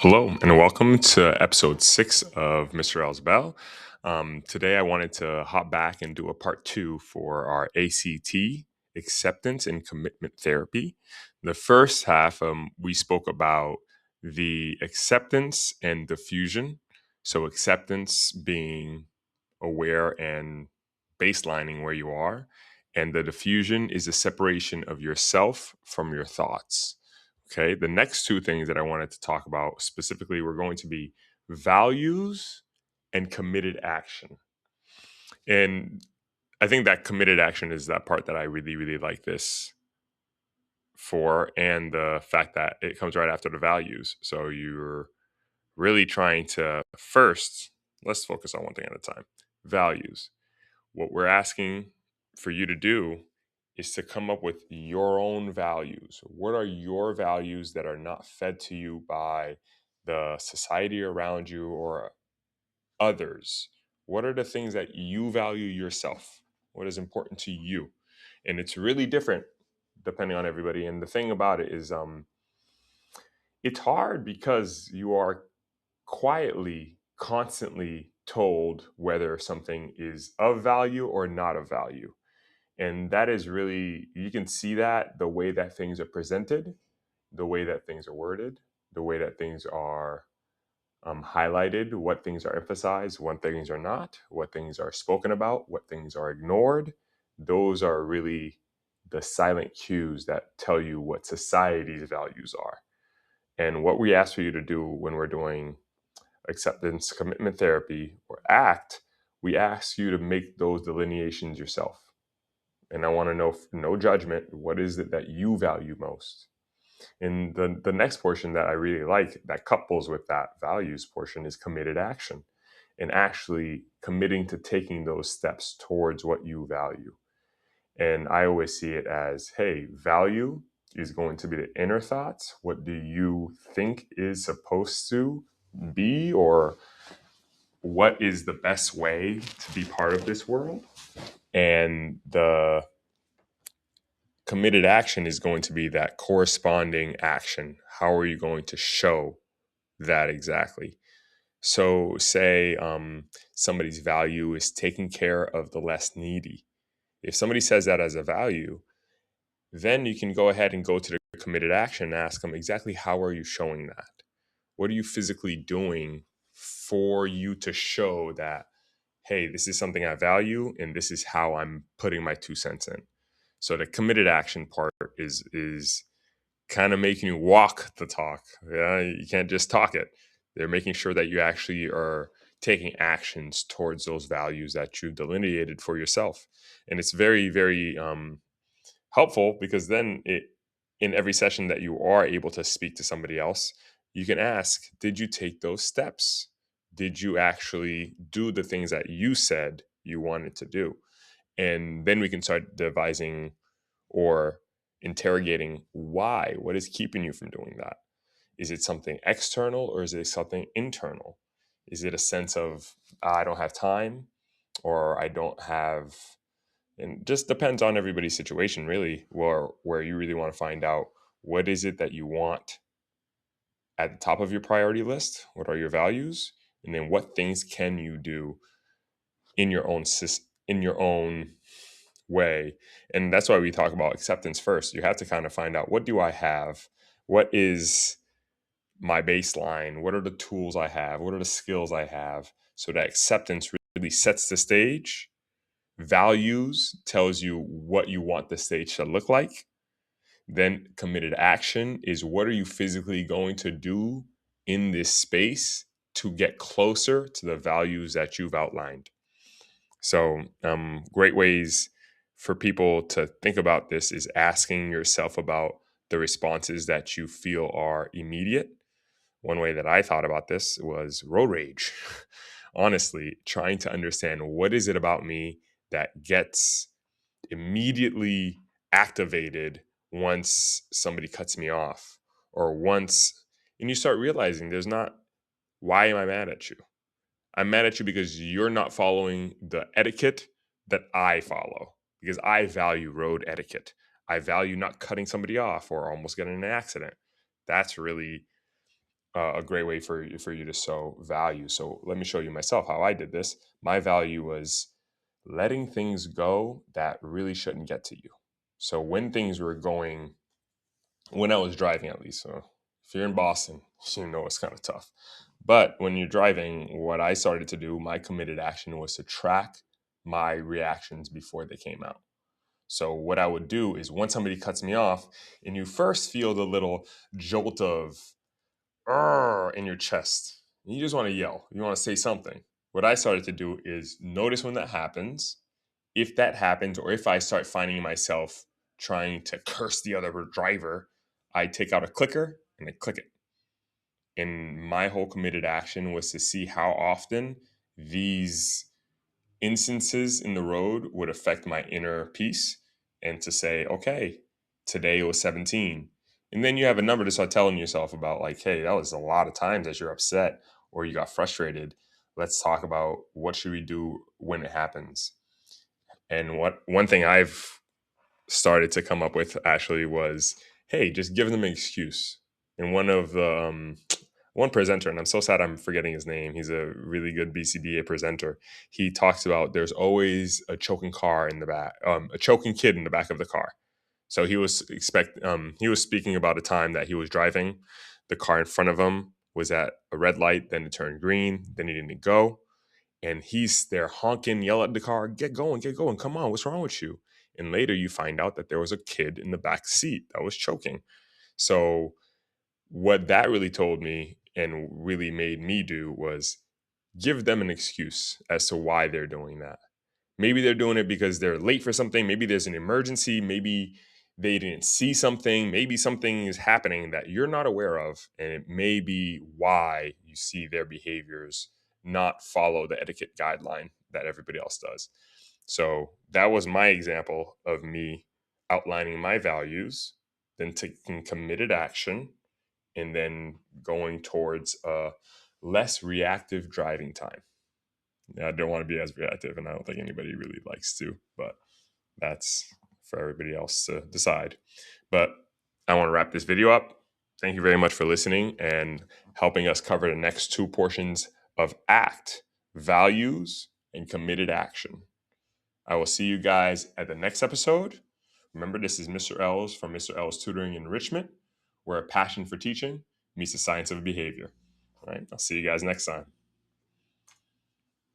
Hello, and welcome to episode 6 of Mr. L's Bell. Today, I wanted to hop back and do a part 2 for our ACT, Acceptance and Commitment Therapy. The first half, we spoke about the acceptance and diffusion. So, acceptance being aware and baselining where you are, and the diffusion is the separation of yourself from your thoughts. Okay, the next two things that I wanted to talk about specifically were going to be values and committed action. And I think that committed action is that part that I really, really like this for, and the fact that it comes right after the values. So you're really trying to first, let's focus on one thing at a time. Values. What we're asking for you to do is to come up with your own values. What are your values that are not fed to you by the society around you or others? What are the things that you value yourself? What is important to you? And it's really different depending on everybody. And the thing about it is it's hard because you are quietly, constantly told whether something is of value or not of value. And that is really, you can see that the way that things are presented, the way that things are worded, the way that things are highlighted, what things are emphasized, what things are not, what things are spoken about, what things are ignored. Those are really the silent cues that tell you what society's values are. And what we ask for you to do when we're doing acceptance, commitment therapy, or ACT, we ask you to make those delineations yourself. And I want to know, no judgment, what is it that you value most? And the next portion that I really like that couples with that values portion is committed action, and actually committing to taking those steps towards what you value. And I always see it as, hey, value is going to be the inner thoughts. What do you think is supposed to be, or what is the best way to be part of this world? And the committed action is going to be that corresponding action. How are you going to show that exactly? So, say somebody's value is taking care of the less needy. If somebody says that as a value, then you can go ahead and go to the committed action and ask them exactly how are you showing that? What are you physically doing for you to show that, hey, this is something I value and this is how I'm putting my 2 cents in? So the committed action part is kind of making you walk the talk. Yeah, you can't just talk it. They're making sure that you actually are taking actions towards those values that you delineated for yourself. And it's very, very helpful because then in every session that you are able to speak to somebody else, you can ask, did you take those steps? Did you actually do the things that you said you wanted to do? And then we can start devising or interrogating why. What is keeping you from doing that? Is it something external or is it something internal? Is it a sense of I don't have time, or I don't have, and just depends on everybody's situation really, where you really want to find out what is it that you want at the top of your priority list, what are your values, and then what things can you do in your own in your own way. And that's why we talk about acceptance first. You have to kind of find out, what do I have? What is my baseline? What are the tools I have? What are the skills I have? So that acceptance really sets the stage. Values tells you what you want the stage to look like. Then committed action is, what are you physically going to do in this space to get closer to the values that you've outlined? So, great ways for people to think about this is asking yourself about the responses that you feel are immediate. One way that I thought about this was road rage. Honestly, trying to understand, what is it about me that gets immediately activated once somebody cuts me off, or once, and you start realizing there's not, why am I mad at you? I'm mad at you because you're not following the etiquette that I follow, because I value road etiquette. I value not cutting somebody off or almost getting in an accident. That's really a great way for you to show value. So let me show you myself how I did this. My value was letting things go that really shouldn't get to you. So when things were going, when I was driving at least, so if you're in Boston, you know it's kind of tough. But when you're driving, what I started to do, my committed action was to track my reactions before they came out. So what I would do is once somebody cuts me off, and you first feel the little jolt of in your chest. You just want to yell. You want to say something. What I started to do is notice when that happens. If that happens, or if I start finding myself trying to curse the other driver, I take out a clicker and I click it. And my whole committed action was to see how often these instances in the road would affect my inner peace, and to say, okay, today it was 17. And then you have a number to start telling yourself about, like, hey, that was a lot of times that you're upset or you got frustrated. Let's talk about what should we do when it happens. And what one thing I've started to come up with actually was, hey, just give them an excuse. And one presenter, and I'm so sad I'm forgetting his name. He's a really good BCBA presenter. He talks about there's always a choking car in the back, a choking kid in the back of the car. So he was speaking about a time that he was driving. The car in front of him was at a red light, then it turned green, then he didn't go, and he's there honking, yell at the car, get going, come on, what's wrong with you? And later you find out that there was a kid in the back seat that was choking. So what that really told me and really made me do was give them an excuse as to why they're doing that. Maybe they're doing it because they're late for something. Maybe there's an emergency. Maybe they didn't see something. Maybe something is happening that you're not aware of. And it may be why you see their behaviors not follow the etiquette guideline that everybody else does. So that was my example of me outlining my values, then taking committed action, and then going towards a less reactive driving time. I don't want to be as reactive, and I don't think anybody really likes to, but that's for everybody else to decide. But I want to wrap this video up. Thank you very much for listening and helping us cover the next two portions of ACT, values and committed action. I will see you guys at the next episode. Remember, this is Mr. L's from Mr. L's Tutoring and Enrichment, where a passion for teaching meets the science of behavior. All right, I'll see you guys next time.